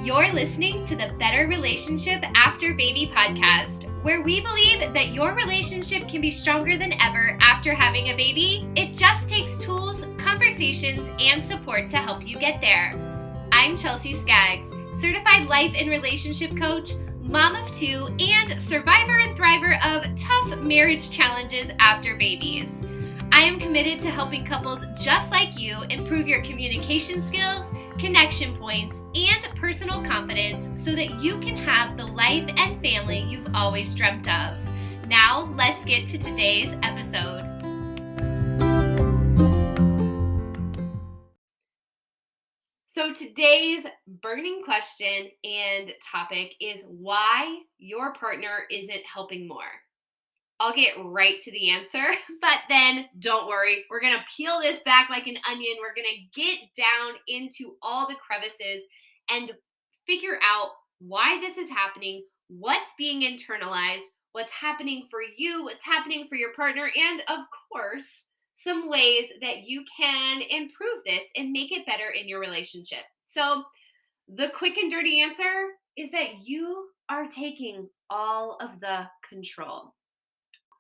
You're listening to the Better Relationship After Baby podcast, where we believe that your relationship can be stronger than ever after having a baby. It just takes tools, conversations, and support to help you get there. I'm Chelsea Skaggs, certified life and relationship coach, mom of two, and survivor and thriver of tough marriage challenges after babies. I am committed to helping couples just like you improve your communication skills, connection points, and personal confidence so that you can have the life and family you've always dreamt of. Now, let's get to today's episode. So today's burning question and topic is why your partner isn't helping more. I'll get right to the answer, but then don't worry. We're going to peel this back like an onion. We're going to get down into all the crevices and figure out why this is happening, what's being internalized, what's happening for you, what's happening for your partner, and of course, some ways that you can improve this and make it better in your relationship. So the quick and dirty answer is that you are taking all of the control.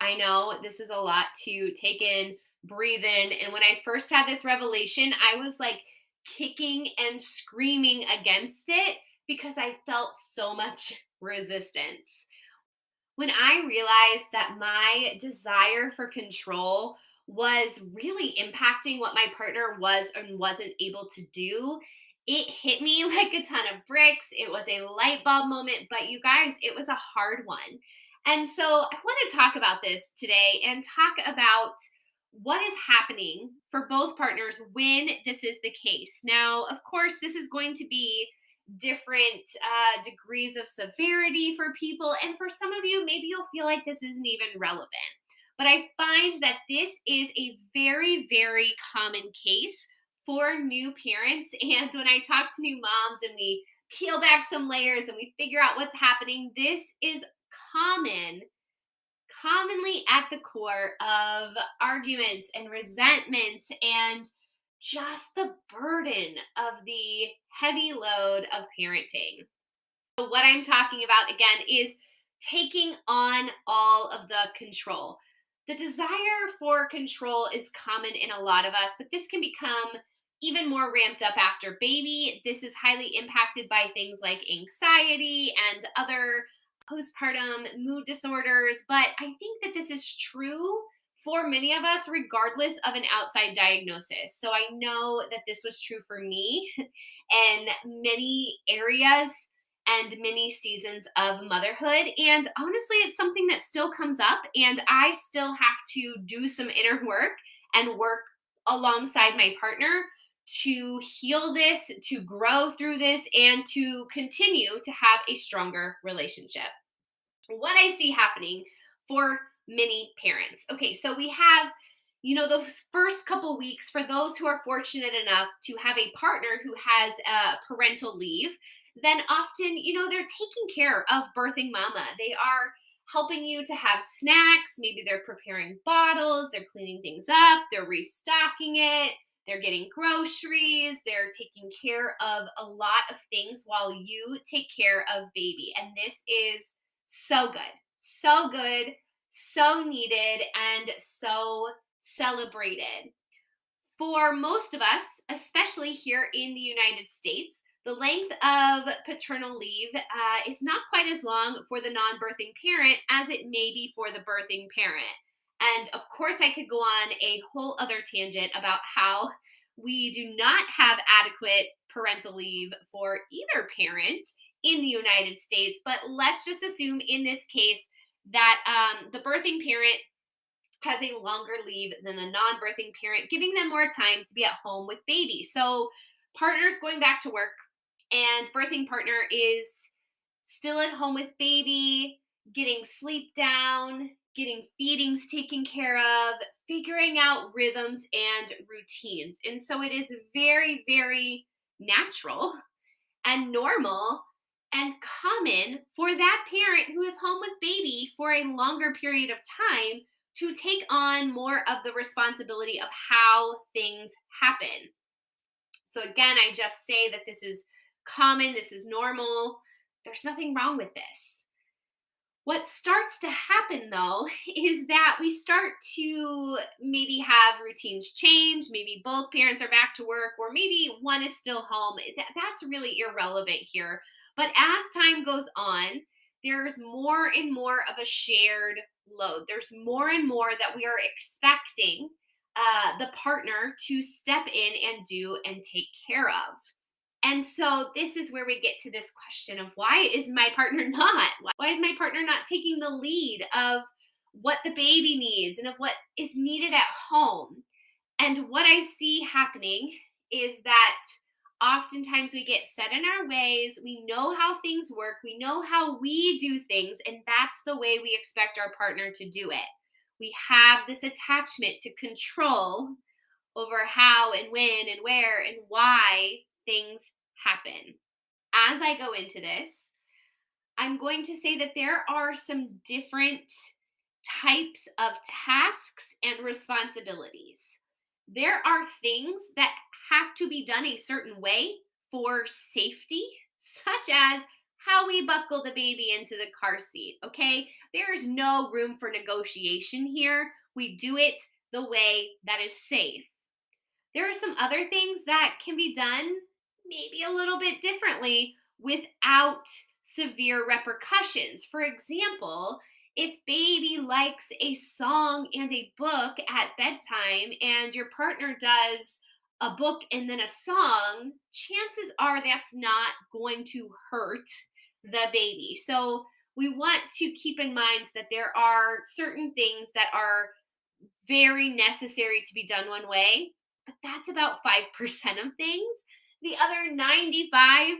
I know this is a lot to take in, breathe in. And when I first had this revelation, I was like kicking and screaming against it because I felt so much resistance. When I realized that my desire for control was really impacting what my partner was and wasn't able to do, it hit me like a ton of bricks. It was a light bulb moment, but you guys, it was a hard one. And so I want to talk about this today and talk about what is happening for both partners when this is the case. Now, of course, this is going to be different degrees of severity for people. And for some of you, maybe you'll feel like this isn't even relevant. But I find that this is a very, very common case for new parents. And when I talk to new moms and we peel back some layers and we figure out what's happening, this is commonly at the core of arguments and resentments and just the burden of the heavy load of parenting. So what I'm talking about again is taking on all of the control. The desire for control is common in a lot of us, but this can become even more ramped up after baby. This is highly impacted by things like anxiety and other postpartum mood disorders, but I think that this is true for many of us regardless of an outside diagnosis. So I know that this was true for me in many areas and many seasons of motherhood. And honestly, it's something that still comes up, and I still have to do some inner work and work alongside my partner to heal this, to grow through this, and to continue to have a stronger relationship. What I see happening for many parents. Okay, so we have, those first couple weeks for those who are fortunate enough to have a partner who has parental leave, then often, they're taking care of birthing mama. They are helping you to have snacks. Maybe they're preparing bottles, they're cleaning things up, they're restocking it. They're getting groceries. They're taking care of a lot of things while you take care of baby. And this is so good, so needed, and so celebrated. For most of us, especially here in the United States, the length of paternal leave is not quite as long for the non-birthing parent as it may be for the birthing parent. And of course, I could go on a whole other tangent about how we do not have adequate parental leave for either parent in the United States. But let's just assume in this case that the birthing parent has a longer leave than the non-birthing parent, giving them more time to be at home with baby. So partner's going back to work and birthing partner is still at home with baby, getting sleep down, getting feedings taken care of, figuring out rhythms and routines. And so it is very, very natural and normal and common for that parent who is home with baby for a longer period of time to take on more of the responsibility of how things happen. So again, I just say that this is common. This is normal. There's nothing wrong with this. What starts to happen though is that we start to maybe have routines change. Maybe both parents are back to work, or maybe one is still home. That's really irrelevant here. But as time goes on, there's more and more of a shared load. There's more and more that we are expecting the partner to step in and do and take care of. And so this is where we get to this question of, why is my partner not? Why is my partner not taking the lead of what the baby needs and of what is needed at home? And what I see happening is that oftentimes we get set in our ways. We know how things work. We know how we do things, and that's the way we expect our partner to do it. We have this attachment to control over how and when and where and why things happen. As I go into this, I'm going to say that there are some different types of tasks and responsibilities. There are things that have to be done a certain way for safety, such as how we buckle the baby into the car seat, okay? There's no room for negotiation here. We do it the way that is safe. There are some other things that can be done maybe a little bit differently without severe repercussions. For example, if baby likes a song and a book at bedtime and your partner does a book and then a song, chances are that's not going to hurt the baby. So we want to keep in mind that there are certain things that are very necessary to be done one way, but that's about 5% of things. The other 95%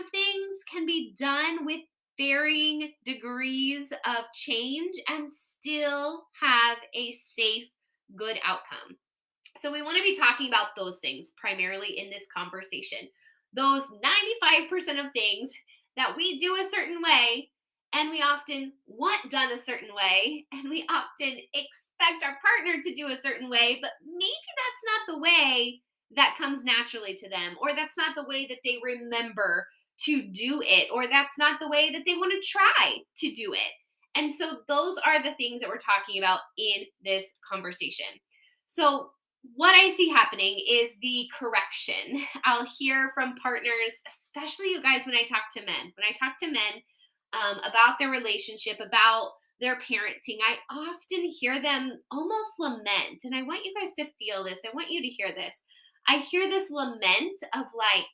of things can be done with varying degrees of change and still have a safe, good outcome. So we want to be talking about those things primarily in this conversation. Those 95% of things that we do a certain way, and we often want done a certain way, and we often expect our partner to do a certain way, but maybe that's not the way that comes naturally to them, or that's not the way that they remember to do it, or that's not the way that they want to try to do it. And so those are the things that we're talking about in this conversation. So what I see happening is the correction. I'll hear from partners, especially you guys, when I talk to men. When I talk to men about their relationship, about their parenting, I often hear them almost lament. And I want you guys to feel this. I want you to hear this. I hear this lament of like,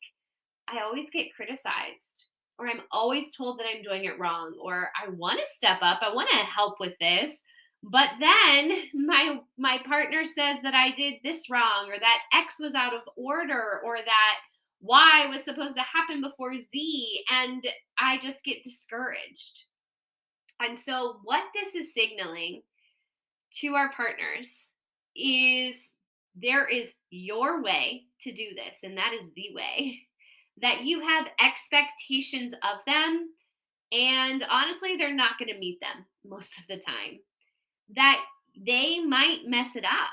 I always get criticized, or I'm always told that I'm doing it wrong, or I want to step up, I want to help with this, but then my partner says that I did this wrong, or that X was out of order, or that Y was supposed to happen before Z, and I just get discouraged. And so what this is signaling to our partners is there is your way to do this, and that is the way. That you have expectations of them, and honestly, they're not going to meet them most of the time. That they might mess it up,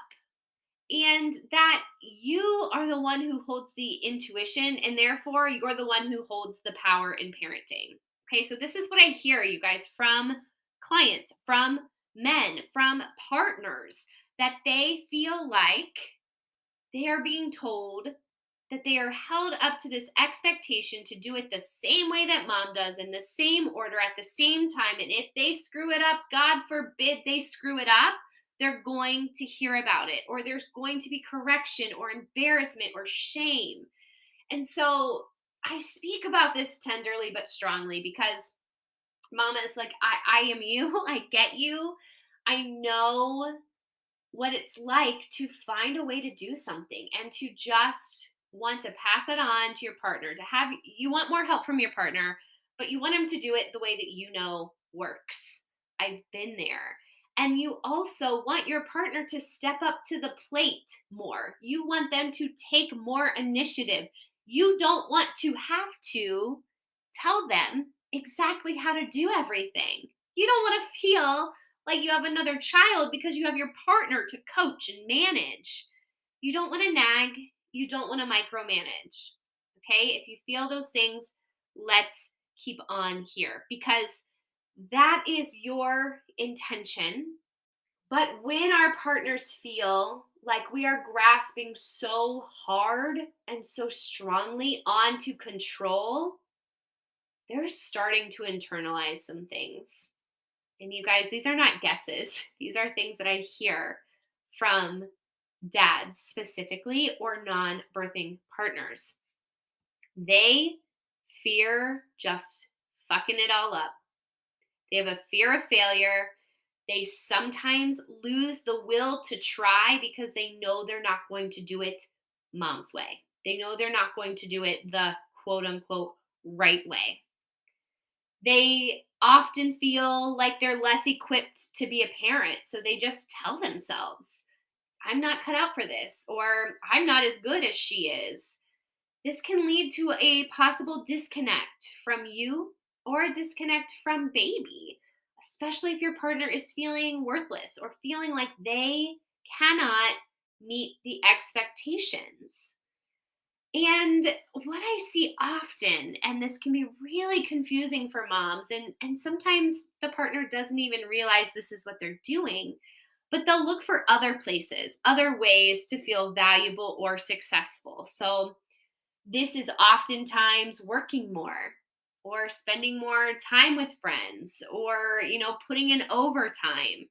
and that you are the one who holds the intuition, and therefore you're the one who holds the power in parenting. Okay, so this is what I hear, you guys, from clients, from men, from partners, that they feel like they are being told that they are held up to this expectation to do it the same way that mom does, in the same order, at the same time. And if they screw it up, God forbid they screw it up, they're going to hear about it, or there's going to be correction or embarrassment or shame. And so I speak about this tenderly but strongly, because mama is like, I am you. I get you. I know what it's like to find a way to do something and to just want to pass it on to your partner, to have, you want more help from your partner, but you want them to do it the way that you know works. I've been there. And you also want your partner to step up to the plate more. You want them to take more initiative. You don't want to have to tell them exactly how to do everything. You don't want to feel like you have another child because you have your partner to coach and manage. You don't want to nag. You don't want to micromanage. Okay. If you feel those things, let's keep on here because that is your intention. But when our partners feel like we are grasping so hard and so strongly onto control, they're starting to internalize some things. And you guys, these are not guesses. These are things that I hear from dads specifically or non birthing partners. They fear just fucking it all up. They have a fear of failure. They sometimes lose the will to try because they know they're not going to do it mom's way. They know they're not going to do it the quote unquote right way. They often feel like they're less equipped to be a parent. So they just tell themselves, I'm not cut out for this, or I'm not as good as she is. This can lead to a possible disconnect from you or a disconnect from baby, especially if your partner is feeling worthless or feeling like they cannot meet the expectations. And what I see often, and this can be really confusing for moms, and sometimes the partner doesn't even realize this is what they're doing, but they'll look for other places, other ways to feel valuable or successful. So this is oftentimes working more or spending more time with friends or, putting in overtime.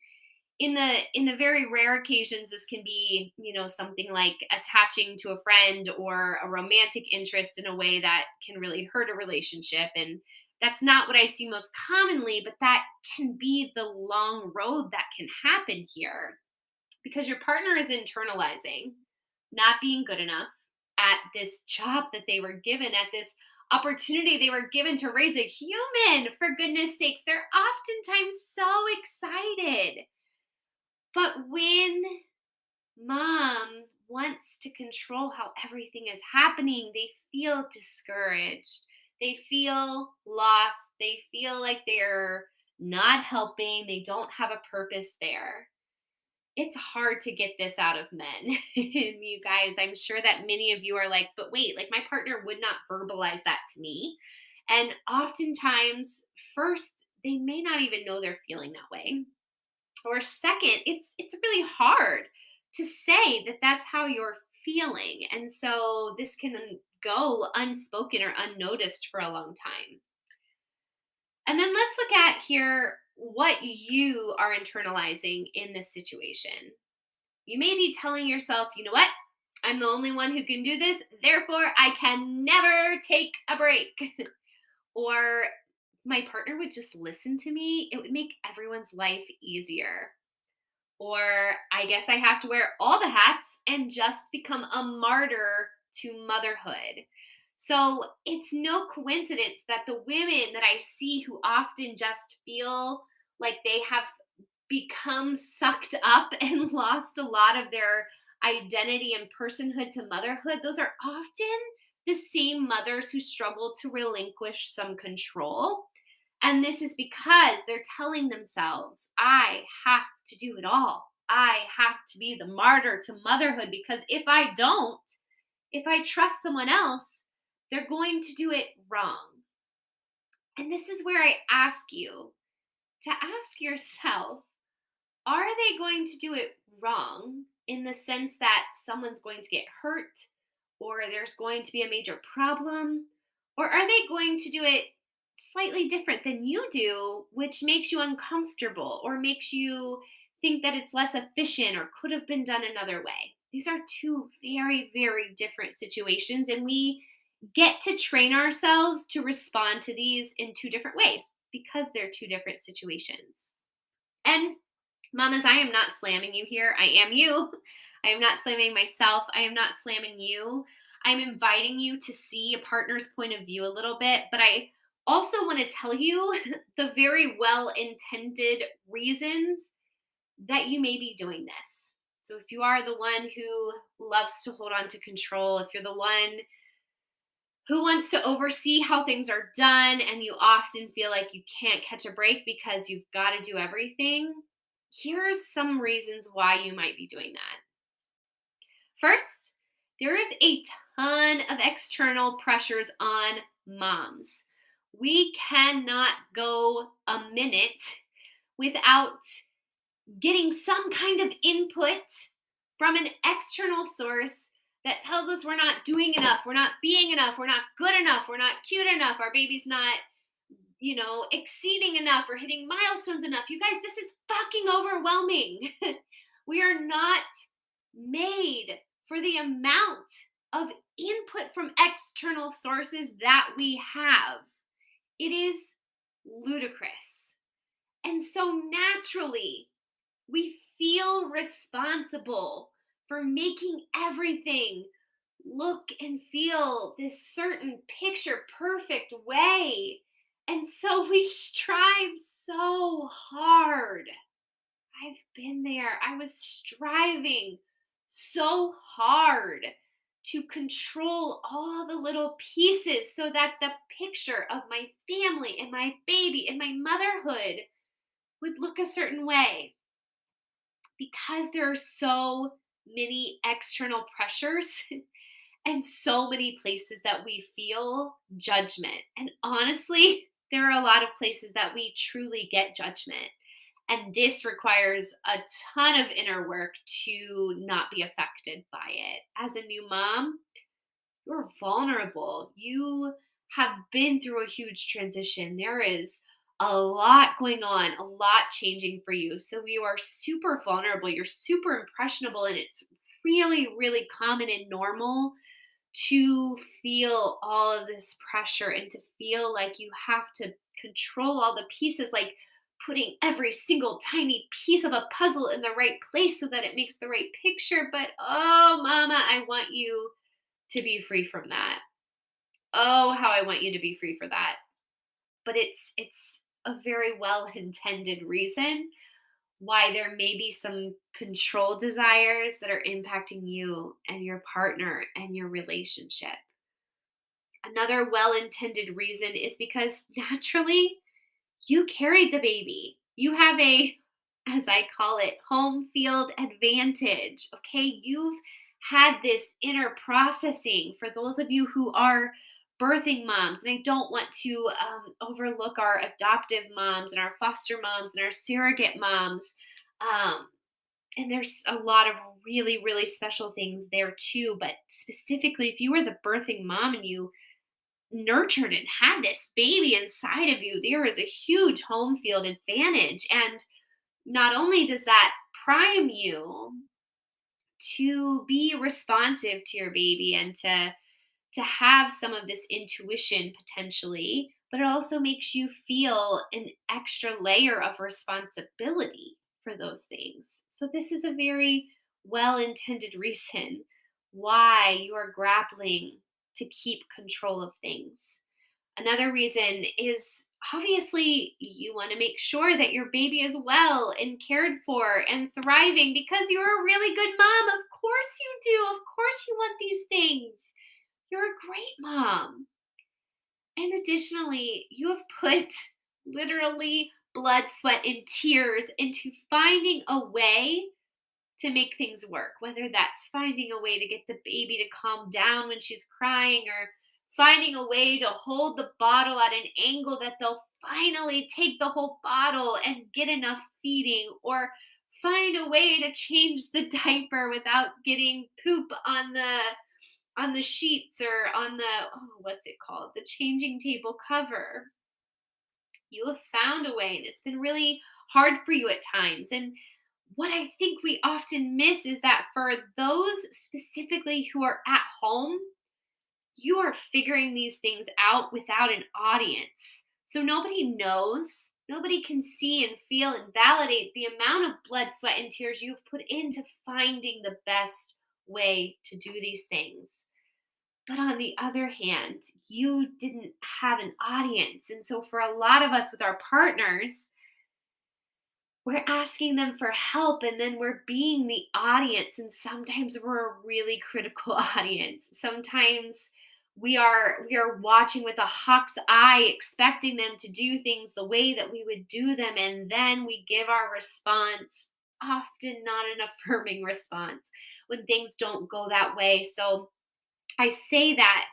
In the very rare occasions this can be, something like attaching to a friend or a romantic interest in a way that can really hurt a relationship, and that's not what I see most commonly, but that can be the long road that can happen here because your partner is internalizing not being good enough at this job that they were given, at this opportunity they were given to raise a human. For goodness sakes, they're oftentimes so excited. But when mom wants to control how everything is happening, they feel discouraged. They feel lost. They feel like they're not helping. They don't have a purpose there. It's hard to get this out of men. And you guys, I'm sure that many of you are like, but wait, like my partner would not verbalize that to me. And oftentimes, first, they may not even know they're feeling that way. Or second, it's really hard to say that that's how you're feeling. And so this can go unspoken or unnoticed for a long time. And then let's look at here what you are internalizing in this situation. You may be telling yourself, you know what? I'm the only one who can do this, therefore I can never take a break. Or my partner would just listen to me, it would make everyone's life easier. Or I guess I have to wear all the hats and just become a martyr to motherhood. So it's no coincidence that the women that I see who often just feel like they have become sucked up and lost a lot of their identity and personhood to motherhood, those are often the same mothers who struggle to relinquish some control. And this is because they're telling themselves, I have to do it all. I have to be the martyr to motherhood because if I don't, if I trust someone else, they're going to do it wrong. And this is where I ask you to ask yourself, are they going to do it wrong in the sense that someone's going to get hurt or there's going to be a major problem? Or are they going to do it slightly different than you do, which makes you uncomfortable or makes you think that it's less efficient or could have been done another way? These are two very, very different situations, and we get to train ourselves to respond to these in two different ways because they're two different situations. And mamas, I am not slamming you here. I am you. I am not slamming myself. I am not slamming you. I'm inviting you to see a partner's point of view a little bit, but I also want to tell you the very well intended reasons that you may be doing this. So, if you are the one who loves to hold on to control, if you're the one who wants to oversee how things are done and you often feel like you can't catch a break because you've got to do everything, here's some reasons why you might be doing that. First, there is a ton of external pressures on moms. We cannot go a minute without getting some kind of input from an external source that tells us we're not doing enough, we're not being enough, we're not good enough, we're not cute enough, our baby's not, exceeding enough or hitting milestones enough. You guys, this is fucking overwhelming. We are not made for the amount of input from external sources that we have. It is ludicrous. And so naturally, we feel responsible for making everything look and feel this certain picture perfect way. And so we strive so hard. I've been there. I was striving so hard to control all the little pieces so that the picture of my family and my baby and my motherhood would look a certain way. Because there are so many external pressures and so many places that we feel judgment. And honestly, there are a lot of places that we truly get judgment. And this requires a ton of inner work to not be affected by it. As a new mom, you're vulnerable. You have been through a huge transition. There is a lot going on, a lot changing for you. So you are super vulnerable. You're super impressionable. And it's really, really common and normal to feel all of this pressure and to feel like you have to control all the pieces, like putting every single tiny piece of a puzzle in the right place so that it makes the right picture. But oh, mama, I want you to be free from that. Oh, how I want you to be free for that. But it's a very well-intended reason why there may be some control desires that are impacting you and your partner and your relationship. Another well-intended reason is because naturally you carried the baby. You have a, as I call it, home field advantage. Okay. You've had this inner processing for those of you who are birthing moms. And I don't want to overlook our adoptive moms and our foster moms and our surrogate moms. Um, and there's a lot of really, really special things there too. But specifically, if you were the birthing mom and you nurtured and had this baby inside of you, there is a huge home field advantage. And not only does that prime you to be responsive to your baby and to have some of this intuition potentially, but it also makes you feel an extra layer of responsibility for those things. So this is a very well-intended reason why you are grappling to keep control of things. Another reason is obviously you want to make sure that your baby is well and cared for and thriving because you're a really good mom. Of course you do. Of course you want these things. You're a great mom. And additionally, you have put literally blood, sweat, and tears into finding a way to make things work, whether that's finding a way to get the baby to calm down when she's crying or finding a way to hold the bottle at an angle that they'll finally take the whole bottle and get enough feeding, or find a way to change the diaper without getting poop on the sheets or on the what's it called, the changing table cover. You have found a way, and it's been really hard for you at times. And what I think we often miss is that for those specifically who are at home, you are figuring these things out without an audience. So nobody knows, nobody can see and feel and validate the amount of blood, sweat, and tears you've put into finding the best way to do these things. But on the other hand, you didn't have an audience. And so for a lot of us with our partners, we're asking them for help and then we're being the audience. And sometimes we're a really critical audience. Sometimes we are watching with a hawk's eye, expecting them to do things the way that we would do them. And then we give our response, often not an affirming response, when things don't go that way. So I say that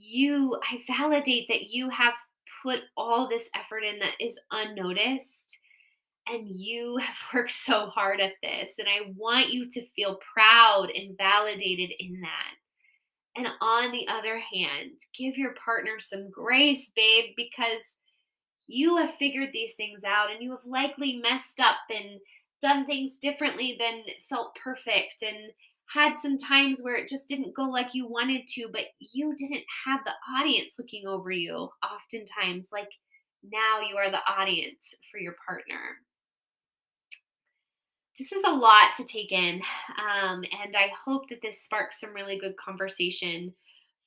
I validate that you have put all this effort in that is unnoticed, and you have worked so hard at this. And I want you to feel proud and validated in that. And on the other hand, give your partner some grace, babe, because you have figured these things out and you have likely messed up and done things differently than felt perfect and had some times where it just didn't go like you wanted to, but you didn't have the audience looking over you oftentimes. Like now you are the audience for your partner. This is a lot to take in. And I hope that this sparks some really good conversation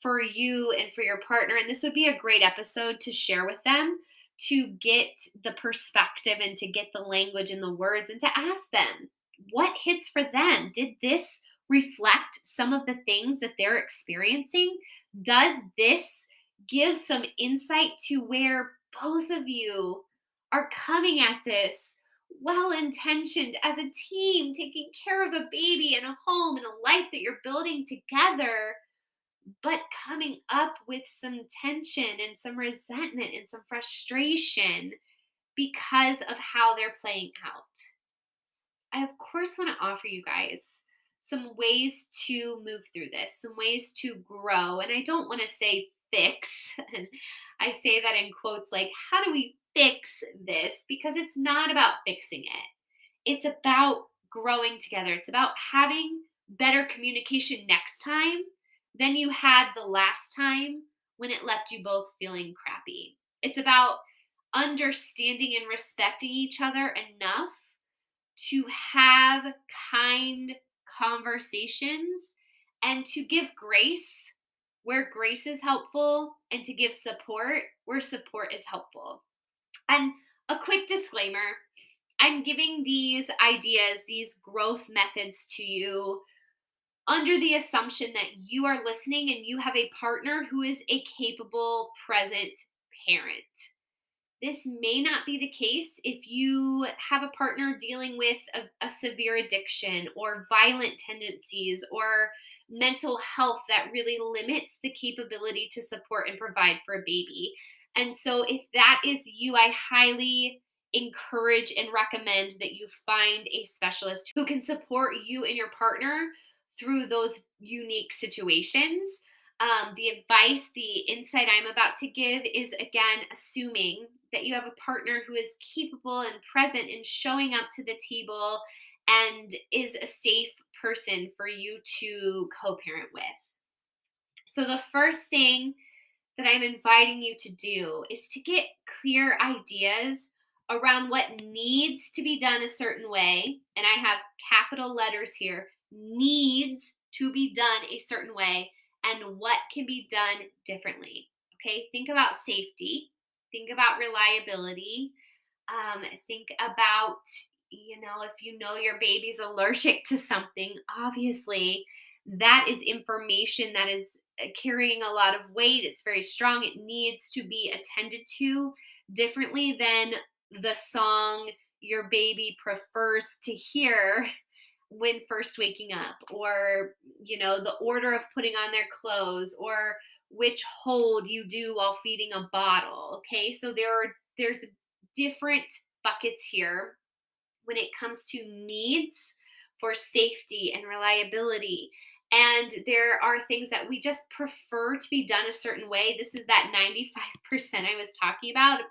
for you and for your partner. And this would be a great episode to share with them, to get the perspective and to get the language and the words and to ask them what hits for them. Did this reflect some of the things that they're experiencing? Does this give some insight to where both of you are coming at this well intentioned as a team, taking care of a baby and a home and a life that you're building together, but coming up with some tension and some resentment and some frustration because of how they're playing out? I, of course, want to offer you guys some ways to move through this, some ways to grow. And I don't want to say fix. And I say that in quotes like, how do we fix this? Because it's not about fixing it. It's about growing together. It's about having better communication next time than you had the last time when it left you both feeling crappy. It's about understanding and respecting each other enough to have kind conversations and to give grace where grace is helpful and to give support where support is helpful. And a quick disclaimer, I'm giving these ideas, these growth methods to you under the assumption that you are listening and you have a partner who is a capable, present parent. This may not be the case if you have a partner dealing with a severe addiction or violent tendencies or mental health that really limits the capability to support and provide for a baby. And so, if that is you, I highly encourage and recommend that you find a specialist who can support you and your partner through those unique situations. The advice, the insight I'm about to give is again assuming that you have a partner who is capable and present and showing up to the table and is a safe person for you to co parent with. So, the first thing that I'm inviting you to do is to get clear ideas around what needs to be done a certain way. And I have capital letters here, needs to be done a certain way, and what can be done differently. Okay, think about safety, think about reliability, think about, if you know your baby's allergic to something, obviously that is information that is carrying a lot of weight. It's very strong. It needs to be attended to differently than the song your baby prefers to hear when first waking up, or the order of putting on their clothes, or which hold you do while feeding a bottle. Okay, so there's different buckets here when it comes to needs for safety and reliability. And there are things that we just prefer to be done a certain way. This is that 95% I was talking about.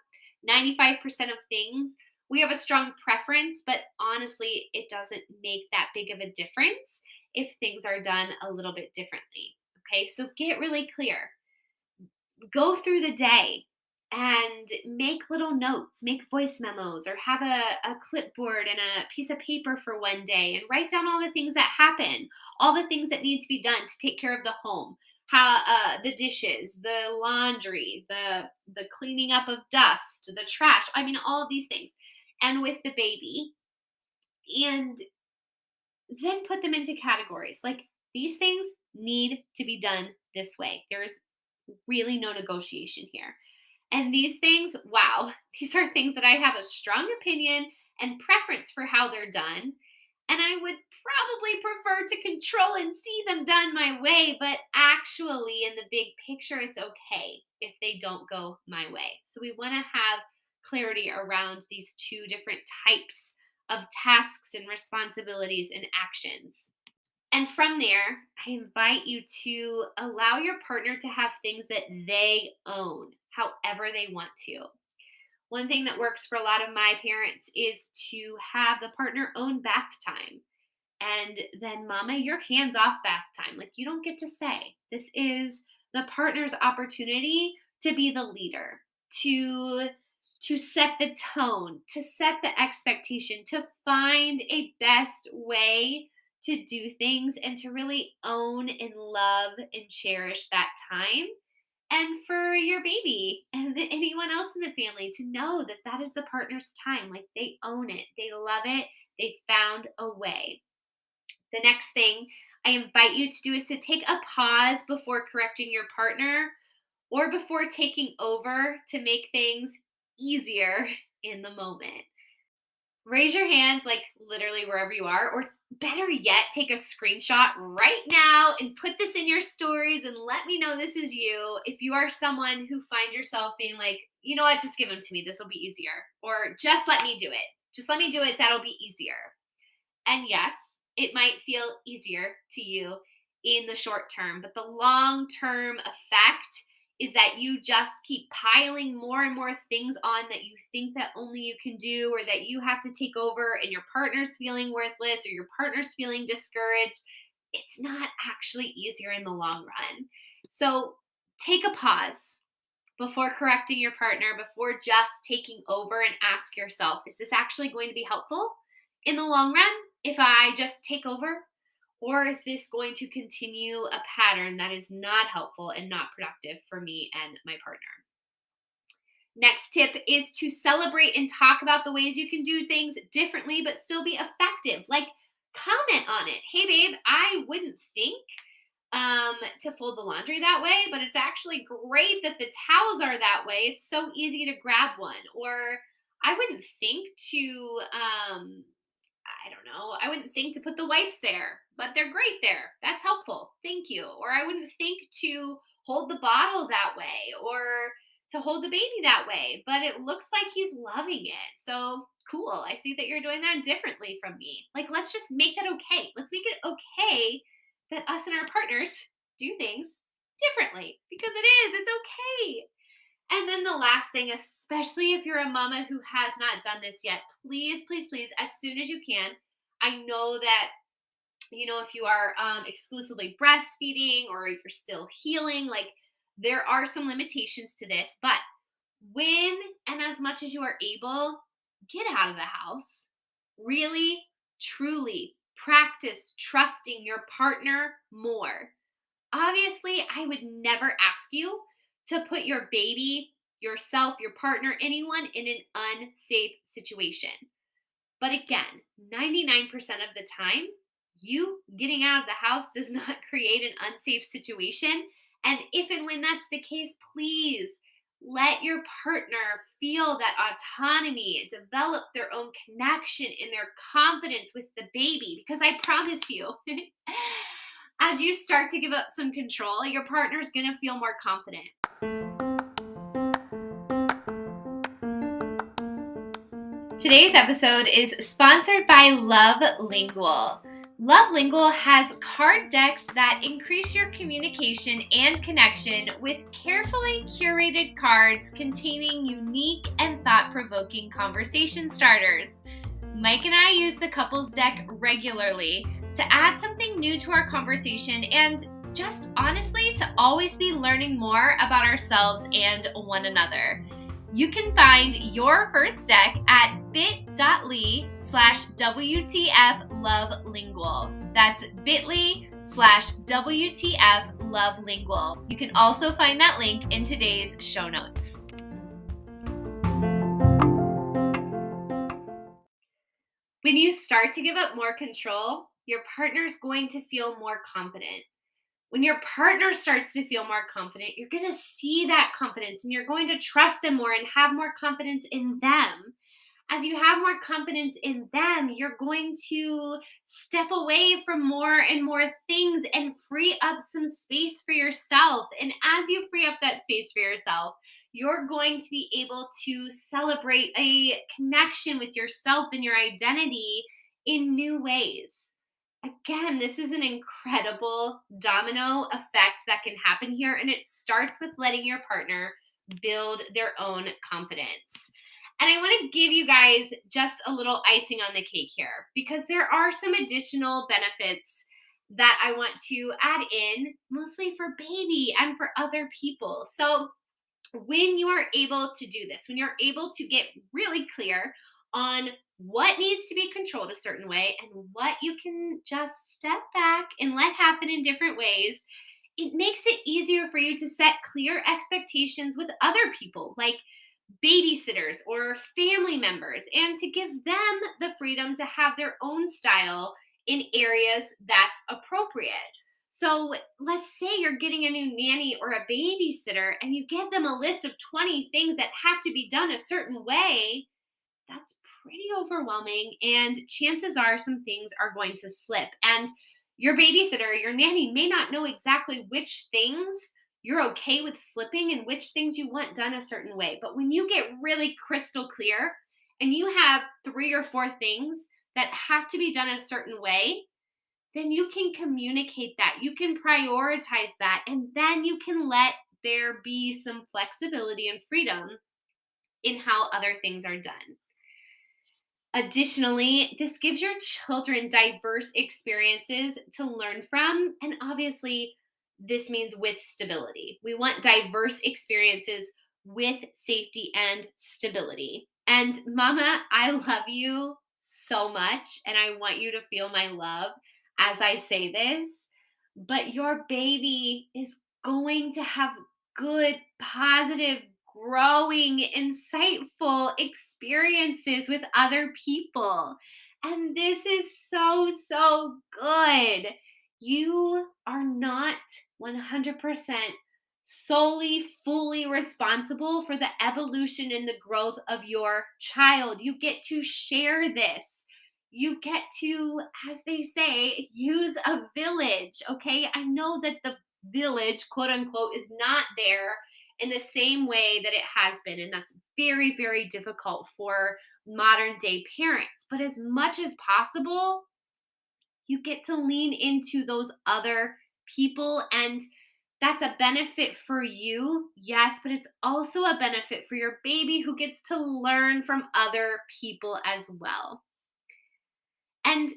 95% of things we have a strong preference, but honestly, it doesn't make that big of a difference if things are done a little bit differently. Okay, so get really clear. Go through the day and make little notes, make voice memos, or have a clipboard and a piece of paper for one day and write down all the things that happen, all the things that need to be done to take care of the home, how the dishes, the laundry, the cleaning up of dust, the trash. I mean, all of these things. And with the baby, and then put them into categories. Like, these things need to be done this way. There's really no negotiation here. And these things, wow, these are things that I have a strong opinion and preference for how they're done. And I would probably prefer to control and see them done my way, but actually, in the big picture, it's okay if they don't go my way. So we want to have clarity around these two different types of tasks and responsibilities and actions. And from there, I invite you to allow your partner to have things that they own, however they want to. One thing that works for a lot of my parents is to have the partner own bath time. And then, mama, your hands off bath time. Like, you don't get to say. This is the partner's opportunity to be the leader, to set the tone, to set the expectation, to find a best way to do things and to really own and love and cherish that time. And for your baby and anyone else in the family to know that that is the partner's time. Like, they own it, they love it, they found a way. The next thing I invite you to do is to take a pause before correcting your partner or before taking over to make things easier in the moment. Raise your hands, like literally wherever you are, or better yet, take a screenshot right now and put this in your stories and let me know this is you. If you are someone who finds yourself being like, you know what, just give them to me, this will be easier, or just let me do it. Just let me do it, that'll be easier. And yes, it might feel easier to you in the short term, but the long term effect is that you just keep piling more and more things on that you think that only you can do or that you have to take over, and your partner's feeling worthless or your partner's feeling discouraged. It's not actually easier in the long run. So take a pause before correcting your partner, before just taking over, and ask yourself, is this actually going to be helpful in the long run if I just take over? Or is this going to continue a pattern that is not helpful and not productive for me and my partner? Next tip is to celebrate and talk about the ways you can do things differently but still be effective. Like, comment on it. Hey, babe, I wouldn't think to fold the laundry that way, but it's actually great that the towels are that way. It's so easy to grab one. Or I wouldn't think to I don't know, I wouldn't think to put the wipes there, but they're great there. That's helpful. Thank you. Or I wouldn't think to hold the bottle that way or to hold the baby that way, but it looks like he's loving it. So cool. I see that you're doing that differently from me. Like, let's just make that okay. Let's make it okay that us and our partners do things differently, because it's okay. And then the last thing, especially if you're a mama who has not done this yet, please, please, please, as soon as you can. I know that, if you are exclusively breastfeeding or you're still healing, like, there are some limitations to this, but when and as much as you are able, get out of the house. Really, truly practice trusting your partner more. Obviously, I would never ask you to put your baby, yourself, your partner, anyone in an unsafe situation. But again, 99% of the time, you getting out of the house does not create an unsafe situation. And if and when that's the case, please let your partner feel that autonomy, develop their own connection and their confidence with the baby. Because I promise you, as you start to give up some control, your partner's going to feel more confident. Today's episode is sponsored by Love Lingual. Love Lingual has card decks that increase your communication and connection with carefully curated cards containing unique and thought-provoking conversation starters. Mike and I use the couples deck regularly to add something new to our conversation and just honestly to always be learning more about ourselves and one another. You can find your first deck at bit.ly/WTFLoveLingual. That's bit.ly/WTFLoveLingual. You can also find that link in today's show notes. When you start to give up more control, your partner is going to feel more confident. When your partner starts to feel more confident, you're going to see that confidence and you're going to trust them more and have more confidence in them. As you have more confidence in them, you're going to step away from more and more things and free up some space for yourself. And as you free up that space for yourself, you're going to be able to celebrate a connection with yourself and your identity in new ways. Again, this is an incredible domino effect that can happen here, and it starts with letting your partner build their own confidence. And I want to give you guys just a little icing on the cake here because there are some additional benefits that I want to add in, mostly for baby and for other people. So, when you are able to do this, when you're able to get really clear on what needs to be controlled a certain way and what you can just step back and let happen in different ways, it makes it easier for you to set clear expectations with other people, like babysitters or family members, and to give them the freedom to have their own style in areas that's appropriate. So let's say you're getting a new nanny or a babysitter and you give them a list of 20 things that have to be done a certain way. That's pretty overwhelming. And chances are some things are going to slip. And your babysitter, your nanny may not know exactly which things you're okay with slipping and which things you want done a certain way. But when you get really crystal clear and you have 3 or 4 things that have to be done a certain way, then you can communicate that. You can prioritize that. And then you can let there be some flexibility and freedom in how other things are done. Additionally, this gives your children diverse experiences to learn from. And obviously, this means with stability. We want diverse experiences with safety and stability. And Mama, I love you so much. And I want you to feel my love as I say this. But your baby is going to have good, positive, growing, insightful experiences with other people. And this is so, so good. You are not 100% solely, fully responsible for the evolution and the growth of your child. You get to share this. You get to, as they say, use a village. Okay. I know that the village, quote unquote, is not there in the same way that it has been. And that's very, very difficult for modern day parents. But as much as possible, you get to lean into those other people. And that's a benefit for you, yes, but it's also a benefit for your baby who gets to learn from other people as well. And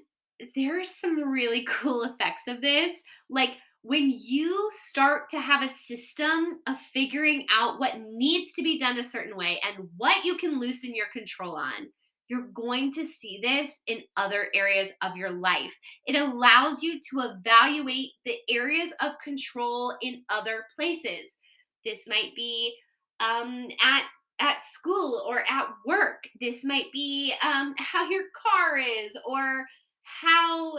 there's some really cool effects of this. Like when you start to have a system of figuring out what needs to be done a certain way and what you can loosen your control on, you're going to see this in other areas of your life. It allows you to evaluate the areas of control in other places. This might be at school or at work. This might be how your car is or how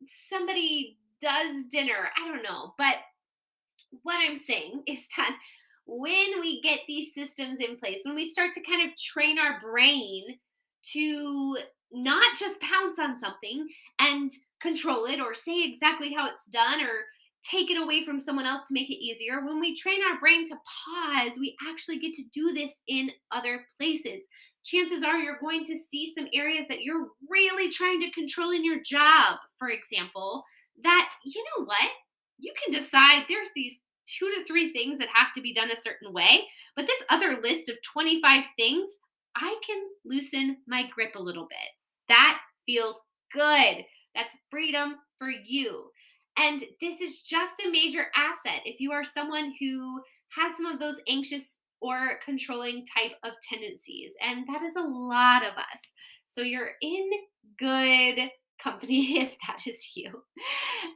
somebody does dinner. I don't know. But what I'm saying is that when we get these systems in place, when we start to kind of train our brain to not just pounce on something and control it or say exactly how it's done or take it away from someone else to make it easier, when we train our brain to pause, we actually get to do this in other places. Chances are you're going to see some areas that you're really trying to control in your job, for example, that, you know what? You can decide there's these 2 to 3 things that have to be done a certain way, but this other list of 25 things, I can loosen my grip a little bit. That feels good. That's freedom for you. And this is just a major asset if you are someone who has some of those anxious or controlling type of tendencies. And that is a lot of us. So you're in good company if that is you.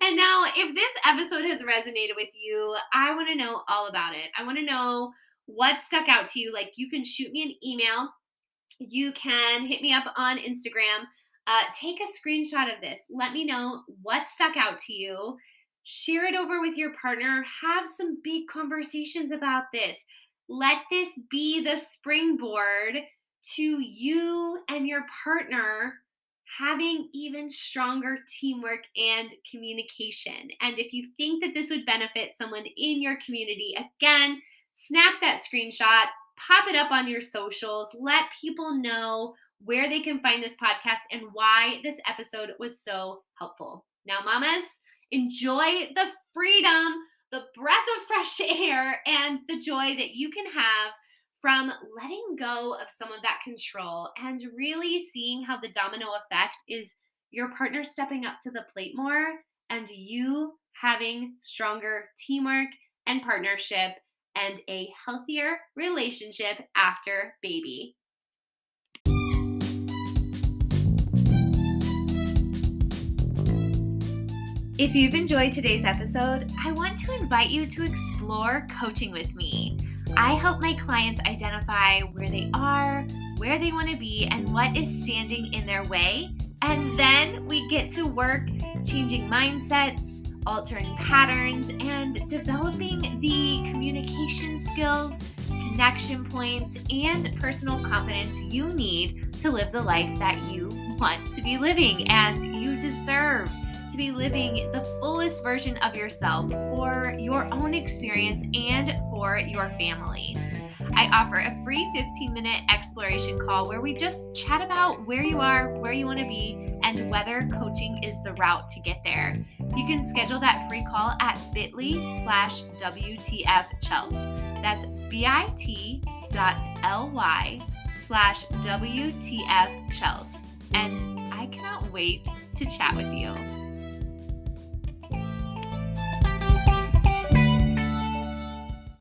And now, if this episode has resonated with you, I want to know all about it. I want to know what stuck out to you. Like, you can shoot me an email, you can hit me up on Instagram. Take a screenshot of this. Let me know what stuck out to you. Share it over with your partner. Have some big conversations about this. Let this be the springboard to you and your partner having even stronger teamwork and communication. And if you think that this would benefit someone in your community, again, snap that screenshot, pop it up on your socials, let people know where they can find this podcast and why this episode was so helpful. Now, mamas, enjoy the freedom, the breath of fresh air, and the joy that you can have from letting go of some of that control and really seeing how the domino effect is your partner stepping up to the plate more and you having stronger teamwork and partnership and a healthier relationship after baby. If you've enjoyed today's episode, I want to invite you to explore coaching with me. I help my clients identify where they are, where they want to be, and what is standing in their way. And then we get to work changing mindsets, altering patterns, and developing the communication skills, connection points, and personal confidence you need to live the life that you want to be living and you deserve to be living the fullest version of yourself for your own experience and for your family. I offer a free 15-minute exploration call where we just chat about where you are, where you want to be, and whether coaching is the route to get there. You can schedule that free call at bit.ly/WTFChels. That's bit.ly/WTFChels. And I cannot wait to chat with you.